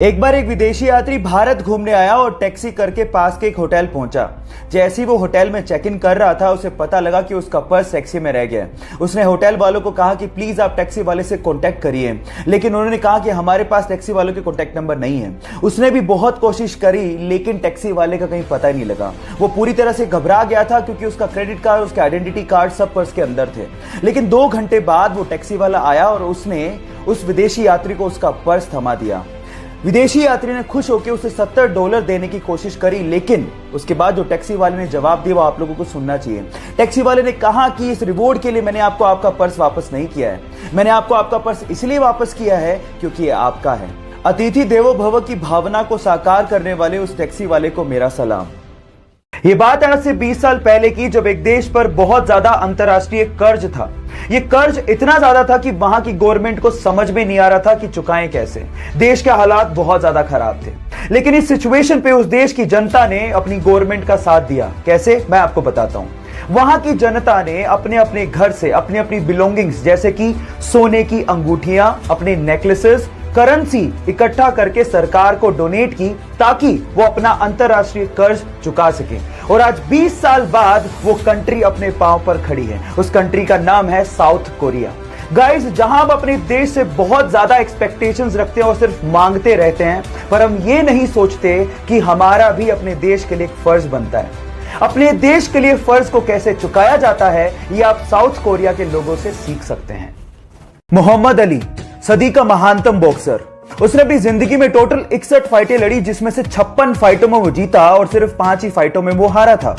एक बार एक विदेशी यात्री भारत घूमने आया और टैक्सी करके पास के एक होटल पहुंचा। जैसे ही वो होटल में चेक इन कर रहा था, उसे पता लगा कि उसका पर्स टैक्सी में रह गया है। उसने होटल वालों को कहा कि प्लीज आप टैक्सी वाले से कांटेक्ट करिए, लेकिन उन्होंने कहा कि हमारे पास टैक्सी वालों के कांटेक्ट नंबर नहीं है। उसने भी बहुत कोशिश करी, लेकिन टैक्सी वाले का कहीं पता ही नहीं लगा। वो पूरी तरह से घबरा गया था क्योंकि उसका क्रेडिट कार्ड, उसके आइडेंटिटी कार्ड सब पर्स के अंदर थे। लेकिन 2 घंटे बाद वो टैक्सी वाला आया और उसने उस विदेशी यात्री को उसका पर्स थमा दिया। विदेशी यात्री ने खुश होकर उसे $70 देने की कोशिश करी, लेकिन उसके बाद जो टैक्सी वाले ने जवाब दिया वो आप लोगों को सुनना चाहिए। टैक्सी वाले ने कहा कि इस रिवॉर्ड के लिए मैंने आपको आपका पर्स वापस नहीं किया है। मैंने आपको आपका पर्स इसलिए वापस किया है क्योंकि ये आपका है। अतिथि देवो भव की भावना को साकार करने वाले उस टैक्सी वाले को मेरा सलाम। ये बात आज से 20 साल पहले की, जब एक देश पर बहुत ज्यादा अंतरराष्ट्रीय कर्ज था। ये कर्ज इतना ज्यादा था कि वहां की गवर्नमेंट को समझ में नहीं आ रहा था कि चुकाएं कैसे। देश के हालात बहुत ज्यादा खराब थे, लेकिन इस सिचुएशन पे उस देश की जनता ने अपनी गवर्नमेंट का साथ दिया। कैसे, मैं आपको बताता हूं। वहां की जनता ने अपने अपने घर से अपनी अपनी बिलोंगिंग्स जैसे कि सोने की अंगूठियां, अपने नेकलेसेस, करेंसी इकट्ठा करके सरकार को डोनेट की ताकि वो अपना अंतरराष्ट्रीय कर्ज चुका सके। और आज 20 साल बाद वो कंट्री अपने पांव पर खड़ी है। उस कंट्री का नाम है साउथ कोरिया। गाइस, जहां हम अपने देश से बहुत ज्यादा एक्सपेक्टेशंस रखते हैं और सिर्फ मांगते रहते हैं, पर हम ये नहीं सोचते कि हमारा भी अपने देश के लिए एक फर्ज बनता है। अपने देश के लिए फर्ज को कैसे चुकाया जाता है, ये आप साउथ कोरिया के लोगों से सीख सकते हैं। मोहम्मद अली सदी का महानतम बॉक्सर, उसने अपनी जिंदगी में टोटल 61 फाइटें लड़ी, जिसमें से 56 फाइटों में वो जीता और सिर्फ 5 ही फाइटों में वो हारा था।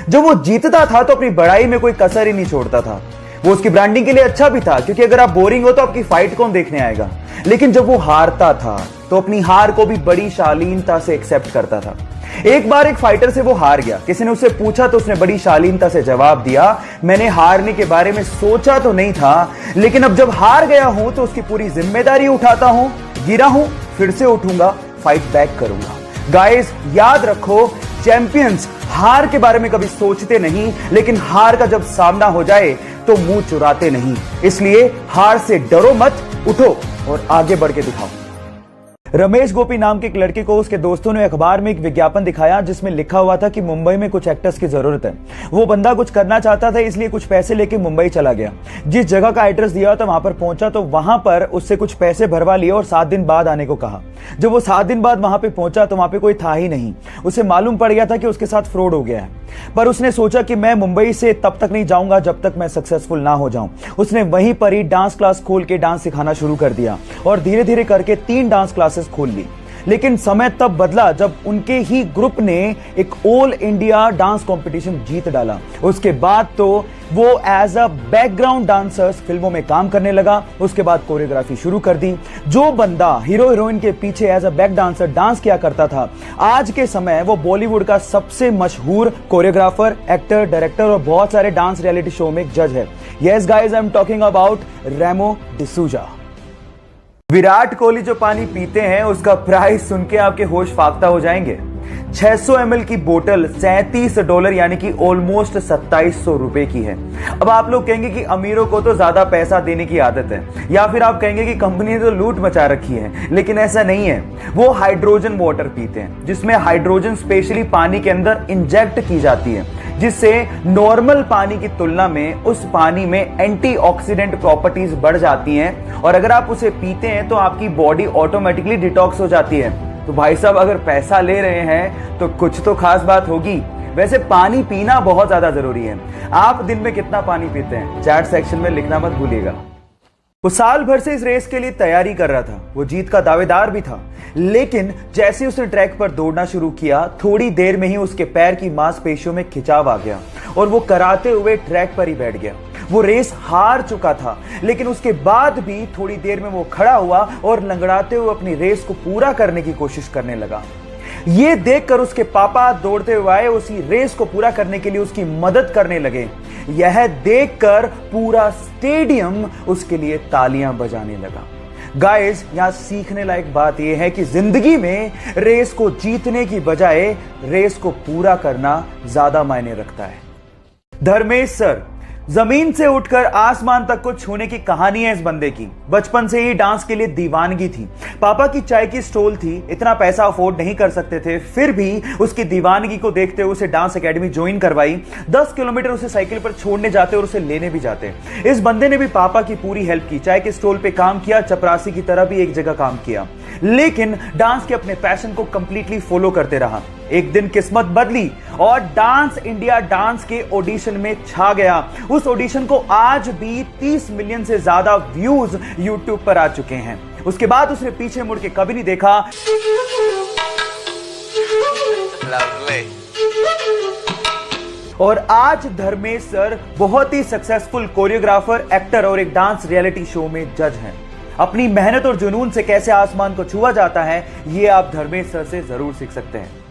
जब वो जीतता था तो अपनी बड़ाई में कोई कसर ही नहीं छोड़ता था। वो उसकी ब्रांडिंग के लिए अच्छा भी था, क्योंकि अगर आप बोरिंग हो तो आपकी फाइट कौन देखने आएगा। लेकिन जब वो हारता था तो अपनी हार को भी बड़ी शालीनता से एक्सेप्ट करता था। एक बार एक फाइटर से वो हार गया। किसी ने उससे पूछा तो उसने बड़ी शालीनता से जवाब दिया, मैंने हारने के बारे में सोचा तो नहीं था, लेकिन अब जब हार गया हूं तो उसकी पूरी जिम्मेदारी उठाता हूं। गिरा हूं, फिर से उठूंगा, फाइट बैक करूंगा। गाइस, याद रखो, चैंपियंस हार के बारे में कभी सोचते नहीं, लेकिन हार का जब सामना हो जाए तो मुंह चुराते नहीं। इसलिए हार से डरो मत, उठो और आगे बढ़ के दिखाओ। रमेश गोपी नाम के एक लड़के को उसके दोस्तों ने अखबार में एक विज्ञापन दिखाया, जिसमें लिखा हुआ था कि मुंबई में कुछ एक्टर्स की जरूरत है। वो बंदा कुछ करना चाहता था, इसलिए कुछ पैसे लेके मुंबई चला गया। जिस जगह का एड्रेस दिया था वहां पर पहुंचा तो वहां पर उससे कुछ पैसे भरवा लिए और 7 दिन बाद आने को कहा। जब वो 7 दिन बाद वहां पे पहुंचा तो वहां पे कोई था ही नहीं। उसे मालूम पड़ गया था कि उसके साथ फ्रॉड हो गया है, पर उसने सोचा कि मैं मुंबई से तब तक नहीं जाऊंगा जब तक मैं सक्सेसफुल ना हो जाऊं। उसने वहीं पर ही डांस क्लास खोल के डांस सिखाना शुरू कर दिया और धीरे धीरे करके 3 डांस क्लासेस खोल ली। लेकिन समय तब बदला जब उनके ही ग्रुप ने एक ऑल इंडिया डांस कंपटीशन जीत डाला। उसके बाद तो वो एज अ बैकग्राउंड डांसर्स फिल्मों में काम करने लगा। उसके बाद कोरियोग्राफी शुरू कर दी। जो बंदा हीरो हीरोइन के पीछे as a back dancer dance किया करता था, आज के समय वो बॉलीवुड का सबसे मशहूर कोरियोग्राफर, एक्टर, डायरेक्टर और बहुत सारे डांस रियलिटी शो में एक जज है। Yes guys, I am talking about Remo D'Souza. Virat Kohli जो पानी पीते हैं उसका प्राइस सुन के आपके होश फाख्ता हो जाएंगे। 600 ml की बोतल $37 यानी कि ऑलमोस्ट 2700 रुपए की है। अब आप लोग कहेंगे कि अमीरों को तो ज्यादा पैसा देने की आदत है, या फिर आप कहेंगे कि कंपनी ने तो लूट मचा रखी है, लेकिन ऐसा नहीं है। वो हाइड्रोजन वाटर पीते हैं, जिसमें हाइड्रोजन स्पेशली पानी के अंदर इंजेक्ट की जाती है, जिससे नॉर्मल पानी की तुलना में उस पानी में एंटीऑक्सीडेंट प्रॉपर्टीज बढ़ जाती हैं, और अगर आप उसे पीते हैं तो आपकी बॉडी ऑटोमेटिकली डिटॉक्स हो जाती है। तो भाई साहब, अगर पैसा ले रहे हैं तो कुछ तो खास बात होगी। वैसे पानी पीना बहुत ज्यादा जरूरी है। आप दिन में कितना पानी पीते हैं, चैट सेक्शन में लिखना मत भूलिएगा। वो साल भर से इस रेस के लिए तैयारी कर रहा था। वो जीत का दावेदार भी था, लेकिन जैसे उसने ट्रैक पर दौड़ना शुरू किया, थोड़ी देर में ही उसके पैर की मांसपेशियों में खिंचाव आ गया और वो कराते हुए ट्रैक पर ही बैठ गया। वो रेस हार चुका था, लेकिन उसके बाद भी थोड़ी देर में वो खड़ा हुआ और लंगड़ाते हुए अपनी रेस को पूरा करने की कोशिश करने लगा। ये देखकर उसके पापा दौड़ते हुए आए, उसी रेस को पूरा करने के लिए उसकी मदद करने लगे। यह देखकर पूरा स्टेडियम उसके लिए तालियां बजाने लगा। गाइस, यहां सीखने लायक बात यह है कि जिंदगी में रेस को जीतने की बजाय रेस को पूरा करना ज्यादा मायने रखता है। धर्मेश सर, जमीन से उठकर आसमान तक को छूने की कहानी है इस बंदे की। बचपन से ही डांस के लिए दीवानगी थी। पापा की चाय की स्टॉल थी, इतना पैसा अफोर्ड नहीं कर सकते थे, फिर भी उसकी दीवानगी को देखते हुए उसे डांस एकेडमी ज्वाइन करवाई। 10 किलोमीटर उसे साइकिल पर छोड़ने जाते और उसे लेने भी जाते। इस बंदे ने भी पापा की पूरी हेल्प की, चाय के स्टॉल पे काम किया, चपरासी की तरह भी एक जगह काम किया, लेकिन डांस के अपने पैशन को कंप्लीटली फॉलो करते रहा। एक दिन किस्मत बदली और डांस इंडिया डांस के ऑडिशन में छा गया। उस ऑडिशन को आज भी 30 मिलियन से ज्यादा व्यूज यूट्यूब पर आ चुके हैं। उसके बाद उसने पीछे मुड़ के कभी नहीं देखा। और आज धर्मेश सर बहुत ही सक्सेसफुल कोरियोग्राफर, एक्टर और एक डांस रियलिटी शो में जज हैं। अपनी मेहनत और जुनून से कैसे आसमान को छुआ जाता है, ये आप धर्मेश सर से जरूर सीख सकते हैं।